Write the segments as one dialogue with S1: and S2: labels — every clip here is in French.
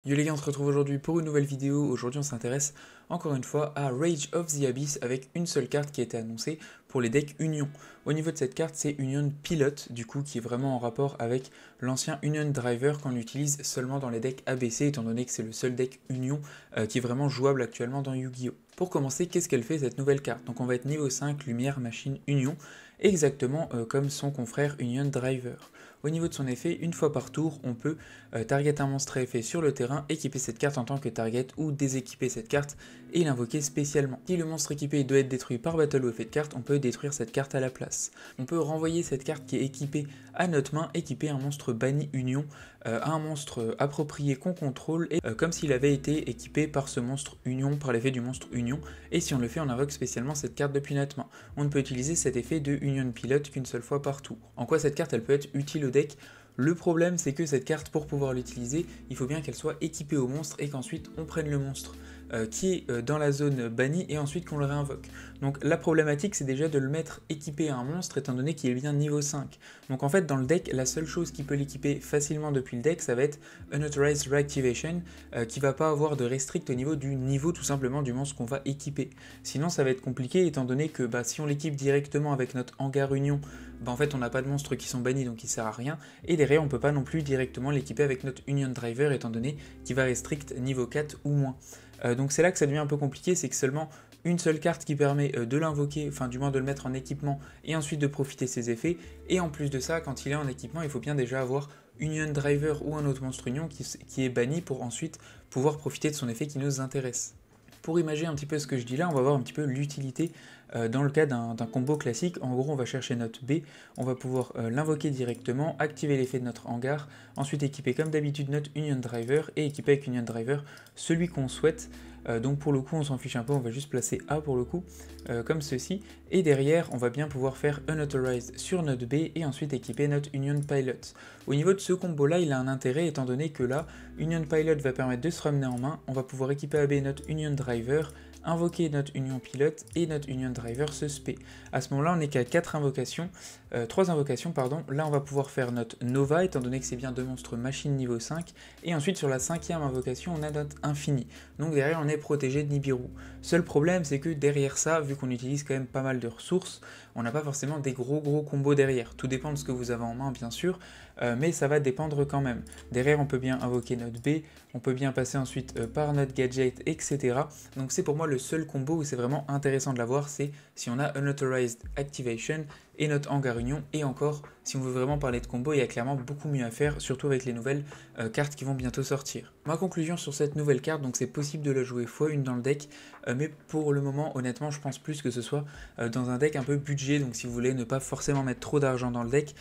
S1: Yo les gars, on se retrouve aujourd'hui pour une nouvelle vidéo. Aujourd'hui on s'intéresse encore une fois à Rage of the Abyss avec une seule carte qui a été annoncée pour les decks Union. Au niveau de cette carte, c'est Union Pilot, du coup qui est vraiment en rapport avec l'ancien Union Driver qu'on utilise seulement dans les decks ABC, étant donné que c'est le seul deck Union qui est vraiment jouable actuellement dans Yu-Gi-Oh! Pour commencer, qu'est-ce qu'elle fait cette nouvelle carte? Donc on va être niveau 5, Lumière, Machine, Union, exactement comme son confrère Union Driver. Au niveau de son effet, une fois par tour, on peut target un monstre à effet sur le terrain, équiper cette carte en tant que target ou déséquiper cette carte et l'invoquer spécialement. Si le monstre équipé doit être détruit par battle ou effet de carte, on peut détruire cette carte à la place. On peut renvoyer cette carte qui est équipée à notre main, équiper un monstre banni Union, à un monstre approprié qu'on contrôle, et comme s'il avait été équipé par ce monstre Union, par l'effet du monstre Union, et si on le fait, on invoque spécialement cette carte depuis notre main. On ne peut utiliser cet effet de Union Pilot qu'une seule fois par tour. En quoi cette carte elle peut être utile au deck? Le problème, c'est que cette carte, pour pouvoir l'utiliser, il faut bien qu'elle soit équipée au monstre et qu'ensuite on prenne le monstre qui est dans la zone bannie et ensuite qu'on le réinvoque. Donc la problématique, c'est déjà de le mettre équipé à un monstre étant donné qu'il est bien niveau 5. Donc en fait, dans le deck, la seule chose qui peut l'équiper facilement depuis le deck, ça va être Unauthorized Reactivation qui va pas avoir de restrict au niveau du niveau tout simplement du monstre qu'on va équiper. Sinon, ça va être compliqué étant donné que si on l'équipe directement avec notre hangar Union, en fait on n'a pas de monstres qui sont bannis donc il sert à rien, et derrière on peut pas non plus directement l'équiper avec notre Union Driver étant donné qu'il va restrict niveau 4 ou moins. Donc c'est là que ça devient un peu compliqué, c'est que seulement une seule carte qui permet de l'invoquer, enfin du moins de le mettre en équipement et ensuite de profiter de ses effets, et en plus de ça, quand il est en équipement, il faut bien déjà avoir Union Driver ou un autre monstre Union qui est banni pour ensuite pouvoir profiter de son effet qui nous intéresse. Pour imaginer un petit peu ce que je dis là, on va voir un petit peu l'utilité dans le cas d'un combo classique. En gros, on va chercher notre B, on va pouvoir l'invoquer directement, activer l'effet de notre hangar, ensuite équiper comme d'habitude notre Union Driver et équiper avec Union Driver celui qu'on souhaite. Donc pour le coup, on s'en fiche un peu, on va juste placer A pour le coup, comme ceci. Et derrière, on va bien pouvoir faire Unauthorized sur notre B et ensuite équiper notre Union Pilot. Au niveau de ce combo-là, il a un intérêt étant donné que là, Union Pilot va permettre de se ramener en main, on va pouvoir équiper à B notre Union Driver, invoquer notre Union Pilot et notre Union Driver se spé. À ce moment-là, on n'est qu'à 3 invocations, pardon. Là, on va pouvoir faire notre Nova, étant donné que c'est bien deux monstres machine niveau 5. Et ensuite, sur la 5e invocation, on a notre Infini. Donc derrière, on est protégé de Nibiru. Seul problème, c'est que derrière ça, vu qu'on utilise quand même pas mal de ressources, on n'a pas forcément des gros combos derrière. Tout dépend de ce que vous avez en main, bien sûr, mais ça va dépendre quand même. Derrière, on peut bien invoquer notre B, on peut bien passer ensuite par notre gadget, etc. Donc c'est pour moi le seul combo où c'est vraiment intéressant de l'avoir, c'est si on a Unauthorized Activation et notre hangar Union, et encore, si on veut vraiment parler de combo, il y a clairement beaucoup mieux à faire, surtout avec les nouvelles cartes qui vont bientôt sortir. Ma conclusion sur cette nouvelle carte, donc c'est possible de la jouer x1 dans le deck, mais pour le moment, honnêtement, je pense plus que ce soit dans un deck un peu budget, donc si vous voulez ne pas forcément mettre trop d'argent dans le deck,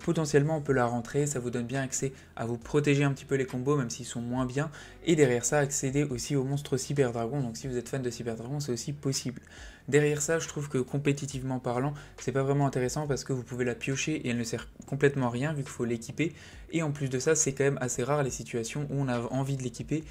S1: potentiellement on peut la rentrer, ça vous donne bien accès à vous protéger un petit peu les combos, même s'ils sont moins bien, et derrière ça, accéder aussi aux monstres Cyber Dragon, donc si vous êtes fan de Cyber Dragon, c'est aussi possible. Derrière ça, je trouve que compétitivement parlant, c'est pas vraiment intéressant parce que vous pouvez la piocher et elle ne sert complètement à rien vu qu'il faut l'équiper. Et en plus de ça, c'est quand même assez rare les situations où on a envie de l'équiper.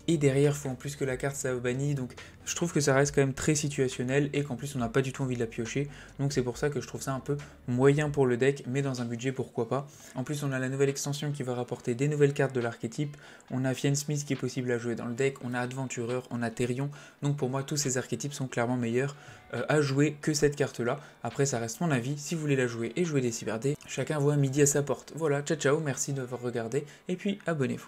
S1: Et derrière, il faut en plus que la carte soit bannie, donc je trouve que ça reste quand même très situationnel et qu'en plus on n'a pas du tout envie de la piocher. Donc c'est pour ça que je trouve ça un peu moyen pour le deck, mais dans un budget pourquoi pas. En plus on a la nouvelle extension qui va rapporter des nouvelles cartes de l'archétype. On a Fiend Smith qui est possible à jouer dans le deck, on a Adventureur, on a Therion. Donc pour moi tous ces archétypes sont clairement meilleurs à jouer que cette carte là. Après ça reste mon avis, si vous voulez la jouer et jouer des Cyber D, chacun voit midi à sa porte. Voilà, ciao ciao, merci d'avoir regardé et puis abonnez-vous.